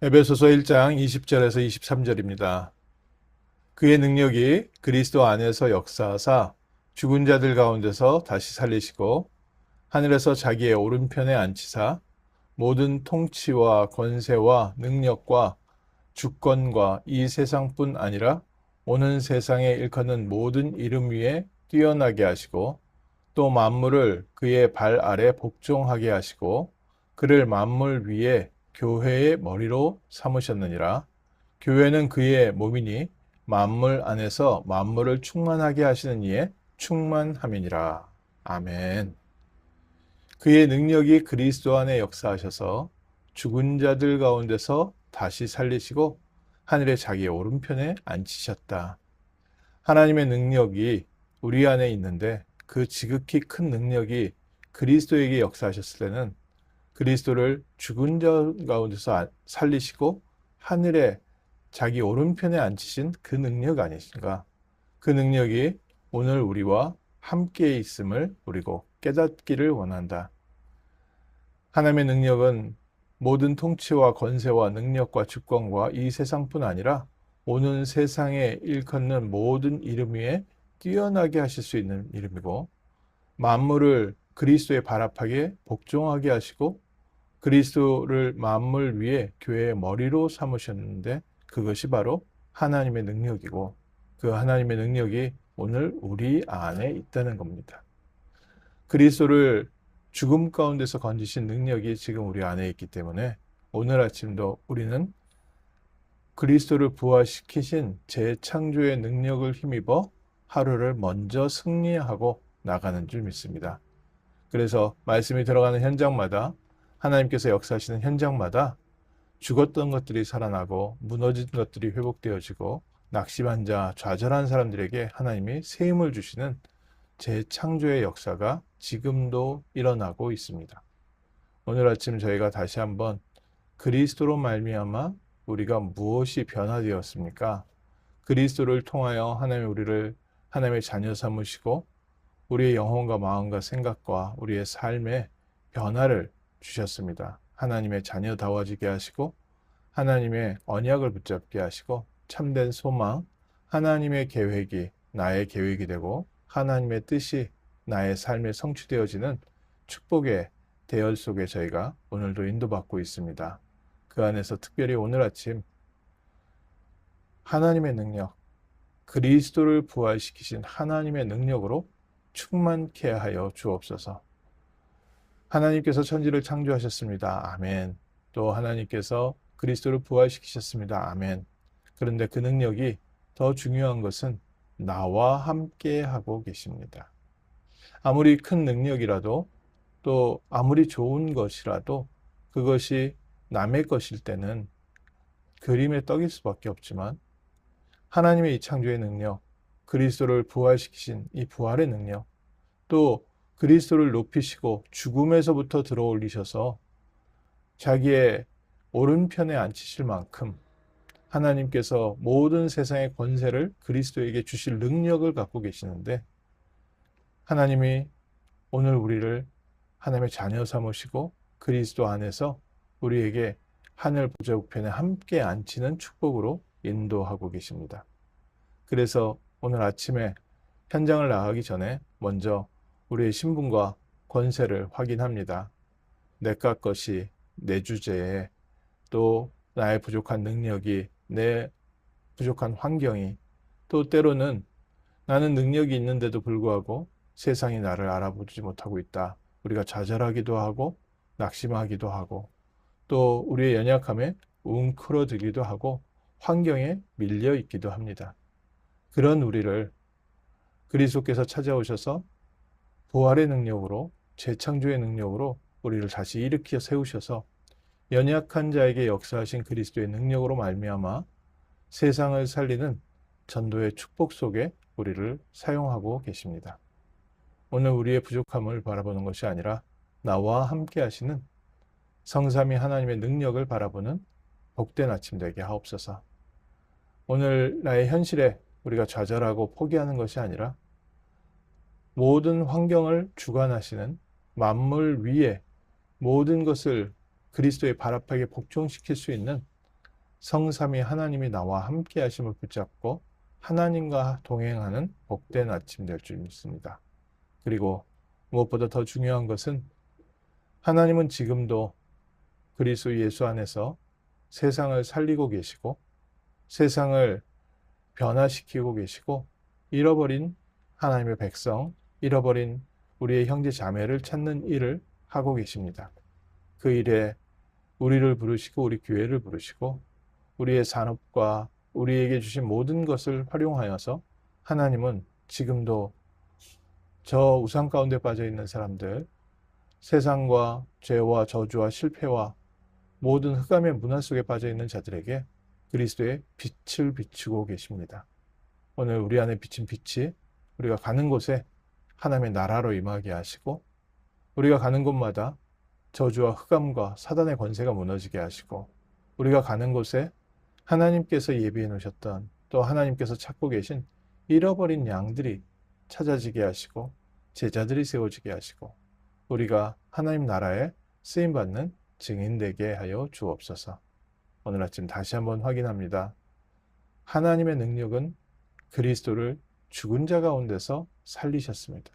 에베소서 1장 20절에서 23절입니다. 그의 능력이 그리스도 안에서 역사하사 죽은 자들 가운데서 다시 살리시고 하늘에서 자기의 오른편에 앉히사 모든 통치와 권세와 능력과 주권과 이 세상뿐 아니라 오는 세상에 일컫는 모든 이름 위에 뛰어나게 하시고 또 만물을 그의 발 아래 복종하게 하시고 그를 만물 위에 교회의 머리로 삼으셨느니라. 교회는 그의 몸이니 만물 안에서 만물을 충만하게 하시는 이의 충만함이니라. 아멘. 그의 능력이 그리스도 안에 역사하셔서 죽은 자들 가운데서 다시 살리시고 하늘에 자기의 오른편에 앉히셨다. 하나님의 능력이 우리 안에 있는데 그 지극히 큰 능력이 그리스도에게 역사하셨을 때는 그리스도를 죽은 자 가운데서 살리시고 하늘에 자기 오른편에 앉히신 그 능력 아니신가? 그 능력이 오늘 우리와 함께 있음을 우리고 깨닫기를 원한다. 하나님의 능력은 모든 통치와 권세와 능력과 주권과 이 세상뿐 아니라 오는 세상에 일컫는 모든 이름 위에 뛰어나게 하실 수 있는 이름이고 만물을 그리스도의 발 앞에 복종하게 하시고 그리스도를 만물 위에 교회의 머리로 삼으셨는데 그것이 바로 하나님의 능력이고 그 하나님의 능력이 오늘 우리 안에 있다는 겁니다. 그리스도를 죽음 가운데서 건지신 능력이 지금 우리 안에 있기 때문에 오늘 아침도 우리는 그리스도를 부활시키신 재창조의 능력을 힘입어 하루를 먼저 승리하고 나가는 줄 믿습니다. 그래서 말씀이 들어가는 현장마다 하나님께서 역사하시는 현장마다 죽었던 것들이 살아나고 무너진 것들이 회복되어지고 낙심한 자, 좌절한 사람들에게 하나님이 새 힘을 주시는 재창조의 역사가 지금도 일어나고 있습니다. 오늘 아침 저희가 다시 한번 그리스도로 말미암아 우리가 무엇이 변화되었습니까? 그리스도를 통하여 하나님이 우리를 하나님의 자녀 삼으시고 우리의 영혼과 마음과 생각과 우리의 삶에 변화를 주셨습니다. 하나님의 자녀다워지게 하시고 하나님의 언약을 붙잡게 하시고 참된 소망, 하나님의 계획이 나의 계획이 되고 하나님의 뜻이 나의 삶에 성취되어지는 축복의 대열 속에 저희가 오늘도 인도받고 있습니다. 그 안에서 특별히 오늘 아침 하나님의 능력, 그리스도를 부활시키신 하나님의 능력으로 충만케 하여 주옵소서. 하나님께서 천지를 창조하셨습니다. 아멘. 또 하나님께서 그리스도를 부활시키셨습니다. 아멘. 그런데 그 능력이 더 중요한 것은 나와 함께 하고 계십니다. 아무리 큰 능력이라도 또 아무리 좋은 것이라도 그것이 남의 것일 때는 그림의 떡일 수밖에 없지만 하나님의 이 창조의 능력, 그리스도를 부활시키신 이 부활의 능력, 또 그리스도를 높이시고 죽음에서부터 들어 올리셔서 자기의 오른편에 앉히실 만큼 하나님께서 모든 세상의 권세를 그리스도에게 주실 능력을 갖고 계시는데 하나님이 오늘 우리를 하나님의 자녀 삼으시고 그리스도 안에서 우리에게 하늘 보좌 우편에 함께 앉히는 축복으로 인도하고 계십니다. 그래서 오늘 아침에 현장을 나가기 전에 먼저 우리의 신분과 권세를 확인합니다. 내가 것이 내 주제에 또 나의 부족한 능력이 내 부족한 환경이 또 때로는 나는 능력이 있는데도 불구하고 세상이 나를 알아보지 못하고 있다. 우리가 좌절하기도 하고 낙심하기도 하고 또 우리의 연약함에 웅크러들기도 하고 환경에 밀려 있기도 합니다. 그런 우리를 그리스도께서 찾아오셔서 부활의 능력으로 재창조의 능력으로 우리를 다시 일으켜 세우셔서 연약한 자에게 역사하신 그리스도의 능력으로 말미암아 세상을 살리는 전도의 축복 속에 우리를 사용하고 계십니다. 오늘 우리의 부족함을 바라보는 것이 아니라 나와 함께 하시는 성삼위 하나님의 능력을 바라보는 복된 아침 되게 하옵소서. 오늘 나의 현실에 우리가 좌절하고 포기하는 것이 아니라 모든 환경을 주관하시는 만물 위에 모든 것을 그리스도의 발 앞에 복종시킬 수 있는 성삼위 하나님이 나와 함께 하심을 붙잡고 하나님과 동행하는 복된 아침 될 줄 믿습니다. 그리고 무엇보다 더 중요한 것은 하나님은 지금도 그리스도 예수 안에서 세상을 살리고 계시고 세상을 변화시키고 계시고 잃어버린 하나님의 백성, 잃어버린 우리의 형제 자매를 찾는 일을 하고 계십니다. 그 일에 우리를 부르시고 우리 교회를 부르시고 우리의 산업과 우리에게 주신 모든 것을 활용하여서 하나님은 지금도 저 우상 가운데 빠져 있는 사람들, 세상과 죄와 저주와 실패와 모든 흑암의 문화 속에 빠져 있는 자들에게 그리스도의 빛을 비추고 계십니다. 오늘 우리 안에 비친 빛이 우리가 가는 곳에 하나님의 나라로 임하게 하시고 우리가 가는 곳마다 저주와 흑암과 사단의 권세가 무너지게 하시고 우리가 가는 곳에 하나님께서 예비해 놓으셨던 또 하나님께서 찾고 계신 잃어버린 양들이 찾아지게 하시고 제자들이 세워지게 하시고 우리가 하나님 나라에 쓰임받는 증인되게 하여 주옵소서. 오늘 아침 다시 한번 확인합니다. 하나님의 능력은 그리스도를 죽은 자 가운데서 살리셨습니다.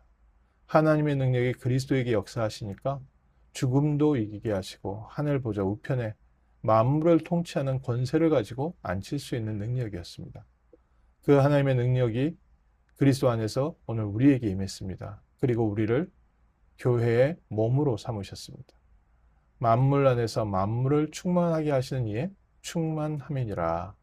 하나님의 능력이 그리스도에게 역사하시니까 죽음도 이기게 하시고 하늘 보좌 우편에 만물을 통치하는 권세를 가지고 앉힐 수 있는 능력이었습니다. 그 하나님의 능력이 그리스도 안에서 오늘 우리에게 임했습니다. 그리고 우리를 교회의 몸으로 삼으셨습니다. 만물 안에서 만물을 충만하게 하시는 이의 충만함이니라.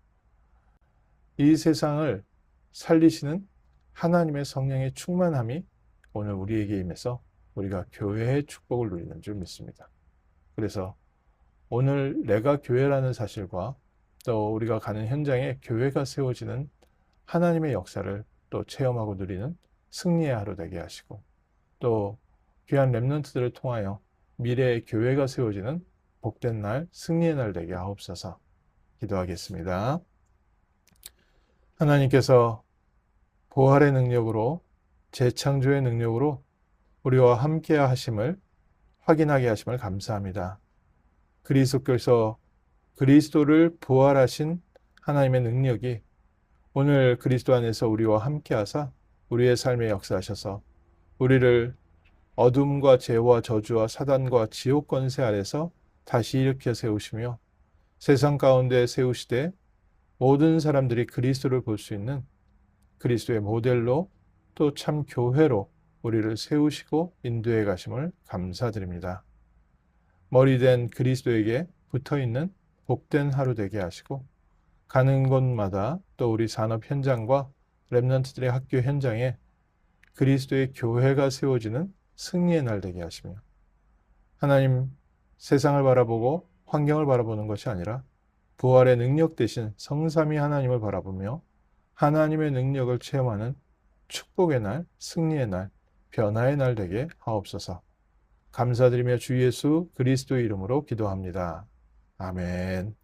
이 세상을 살리시는 하나님의 성령의 충만함이 오늘 우리에게 임해서 우리가 교회의 축복을 누리는 줄 믿습니다. 그래서 오늘 내가 교회라는 사실과 또 우리가 가는 현장에 교회가 세워지는 하나님의 역사를 또 체험하고 누리는 승리의 하루 되게 하시고 또 귀한 렘넌트들을 통하여 미래의 교회가 세워지는 복된 날, 승리의 날 되게 하옵소서. 기도하겠습니다. 하나님께서 부활의 능력으로 재창조의 능력으로 우리와 함께 하심을 확인하게 하심을 감사합니다. 그리스도께서 그리스도를 부활하신 하나님의 능력이 오늘 그리스도 안에서 우리와 함께 하사 우리의 삶에 역사하셔서 우리를 어둠과 죄와 저주와 사단과 지옥 권세 아래서 다시 일으켜 세우시며 세상 가운데 세우시되 모든 사람들이 그리스도를 볼 수 있는 그리스도의 모델로 또 참 교회로 우리를 세우시고 인도해 가심을 감사드립니다. 머리된 그리스도에게 붙어있는 복된 하루 되게 하시고 가는 곳마다 또 우리 산업 현장과 렘넌트들의 학교 현장에 그리스도의 교회가 세워지는 승리의 날 되게 하시며 하나님 세상을 바라보고 환경을 바라보는 것이 아니라 부활의 능력 대신 성삼위 하나님을 바라보며 하나님의 능력을 체험하는 축복의 날, 승리의 날, 변화의 날 되게 하옵소서. 감사드리며 주 예수 그리스도의 이름으로 기도합니다. 아멘.